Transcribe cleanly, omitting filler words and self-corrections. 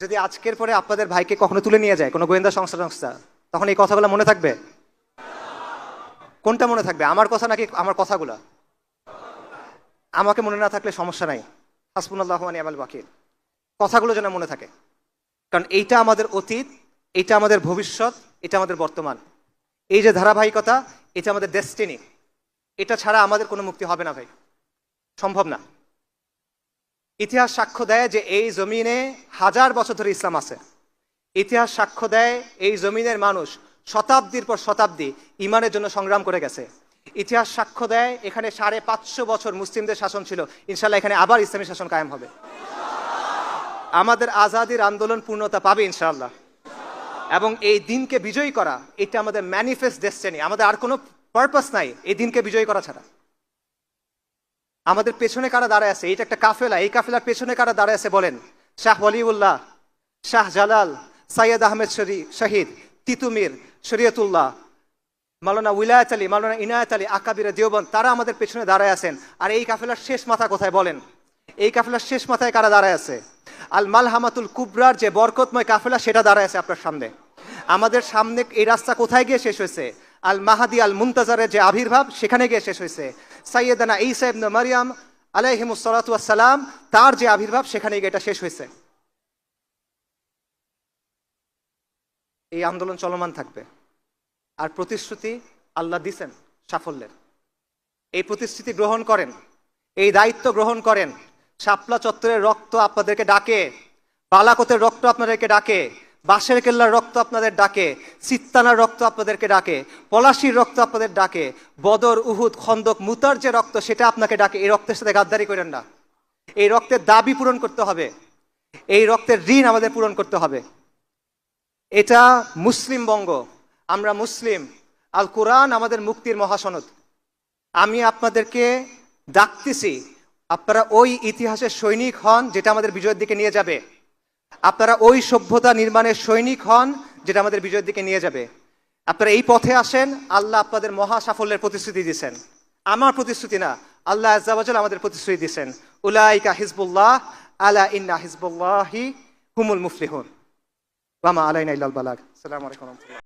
যদি আজকের পরে আপনাদের ভাইকে কখনো তুলে নিয়ে যায় কোনো গোয়েন্দা সংস্থা, তখন এই কথাগুলো মনে থাকবে? কোনটা মনে থাকবে, আমার কথা নাকি আমার কথাগুলো? আমাকে মনে না থাকলে সমস্যা নাই, হাসবুনাল্লাহু ওয়া নি'মাল ওয়াকিল। কথাগুলো যেন মনে থাকে, কারণ এইটা আমাদের অতীত, এটা আমাদের ভবিষ্যৎ, এটা আমাদের বর্তমান। এই যে ধারাবাহিকতা, এটা আমাদের ডেস্টিনি। এটা ছাড়া আমাদের কোনো মুক্তি হবে না ভাই, সম্ভব না। ইতিহাস সাক্ষ্য দেয় যে এই জমিনে 1000 বছর ধরে ইসলাম আছে। ইতিহাস সাক্ষ্য দেয় এই জমিনের মানুষ শতাব্দীর পর শতাব্দী ইমানের জন্য সংগ্রাম করে গেছে। ইতিহাস সাক্ষ্য দেয় এখানে 550 বছর মুসলিমদের শাসন ছিল, ইনশাল্লাহ এখানে আবার ইসলামী শাসন কায়েম হবে। আমাদের আজাদির আন্দোলন পূর্ণতা পাবে ইনশাআল্লাহ, এবং এই দিনকে বিজয়ী করা এটা আমাদের ম্যানিফেস্ট ডেস্টিনি। আমাদের আর কোনো পারপাস নাই এই দিনকে বিজয়ী করা ছাড়া। আমাদের পেছনে কারা দাঁড়ায় আছে, এটা একটা কাফেলা, এই কাফেলার পেছনে কারা দাঁড়ায় আছে বলেন? শাহ ওয়ালিউল্লাহ, শাহ জালাল, সৈয়দ আহমেদ শহীদ, তিতুমির, শরীয়তুল্লাহ, মাওলানা উলায়াত আলী, মাওলানা ইনায়াত আলী, আকাবিরে দেওবন্দ, তারা আমাদের পেছনে দাঁড়ায় আছেন। আর এই কাফেলার শেষ মাথা কোথায় বলেন? এই কাফেলার শেষ মাথায় কারা দাঁড়ায় আছে? আল মালহামাতুল কুবরার যে বরকতময় কাফেলা, সেটা দাঁড়ায় আছে আপনার সামনে। আমাদের সামনে এই রাস্তা কোথায় গিয়ে শেষ হয়েছে? আল মাহাদি আল মুনতাজারের যে আবির্ভাব, সেখানে গিয়ে শেষ হয়েছে। সাইয়েদানা ঈসা ইবনে মারইয়াম আলাইহিমুস সালাতু ওয়াস সালাম, তার যে আবির্ভাব, সেখানে গিয়ে এটা শেষ হয়েছে। এই আন্দোলন চলমান থাকবে। আর প্রতিশ্রুতি আল্লাহ দিছেন সাফল্যের। এই প্রতিশ্রুতি গ্রহণ করেন, এই দায়িত্ব গ্রহণ করেন। শাপলা চত্বরের রক্ত আপনাদেরকে ডাকে, বালাকোটের রক্ত আপনাদেরকে ডাকে, বাঁশের কেল্লার রক্ত আপনাদের ডাকে, সিত্তানার রক্ত আপনাদেরকে ডাকে, পলাশির রক্ত আপনাদের ডাকে, বদর, উহুদ, খন্দক, মুতার যে রক্ত, সেটা আপনাকে ডাকে। এই রক্তের সাথে গাদ্দারি করেন না। এই রক্তের দাবি পূরণ করতে হবে, এই রক্তের ঋণ আমাদের পূরণ করতে হবে। এটা মুসলিম বঙ্গ, আমরা মুসলিম। আল কোরআন আমাদের মুক্তির মহাসনদ। আমি আপনাদেরকে ডাকতেছি, আপনারা ওই ইতিহাসের সৈনিক হন যেটা আমাদের বিজয়ের দিকে নিয়ে যাবে। আপনারা ওই সভ্যতা নির্মাণের সৈনিক হন যেটা আমাদের বিজয়ের দিকে নিয়ে যাবে। আপনারা এই পথে আসেন, আল্লাহ আপনাদের মহা সাফল্যের প্রতিশ্রুতি দিয়েছেন। আমার প্রতিশ্রুতি না, আল্লাহ আজ্জা ওয়া জাল আমাদের প্রতিশ্রুতি দিয়েছেন। উলাইকা হিজবুল্লাহ, আলা ইন্না হিজবুল্লাহি হুমুল মুফলিহুন। ওয়া মা আলাইনা ইল্লাল বালাগ। আসসালামু আলাইকুম।